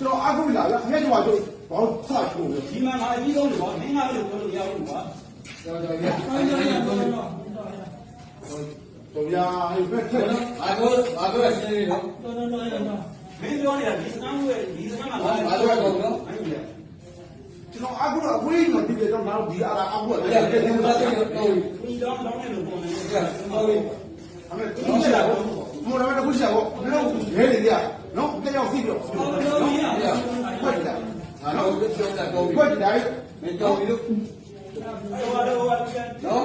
ကျွန်တော်အခုလာလားခင်ဗျားတို့ဘာလို့စချိုးလဲ ဒီမှာငါအကြီးဆုံးတွေပေါ့မင်းငါလည်းပြောလို့ရဘူးကွာ တော်ရဟဲ့ဘယ်ထက်လဲ ဘာလို့ရှင်းနေတော့ မင်းပြောနေတာဒီစကားမျိုးဒီစကားမှာ ဘာလို့တော့နော် ကျွန်တော်အခုတော့အဝေးမှာဒီတော့ငါတို့ဒီအားအခုကလည်း အဲ့ဒါကတော့တော့ ဒီတော့တော့နေလို့ပုံနေတယ် ဟုတ်ပြီ အမေဒီချက်လာတော့မော်တော်ကခုချက်ပေါ့ဘယ်လိုလဲနေကြနော်တယောက်စီးပြောခွက်တယ် ဟာတော့ပြောတာတော့ ခွက်တယ် မင်းကြောက်ပြီလို့ ဟိုတော့ပြန် နော်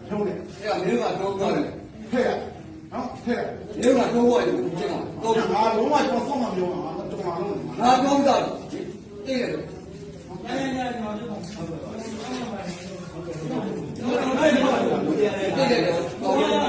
ထုံးတယ် အဲ့ဒါမင်းကတော့ပြောတယ် ထည့်ရနော်ထည့်ရ မင်းကတော့ဟိုတယ်ကျင်းအောင်တော့ ငါလုံးဝကျွန်တော်ဆောင်းမပြောပါဘူးကျွန်တော်လုံး ငါတော့တာတည့်ရတယ် အဲ့ဒါ တည့်ရတယ်တော့ ဒီ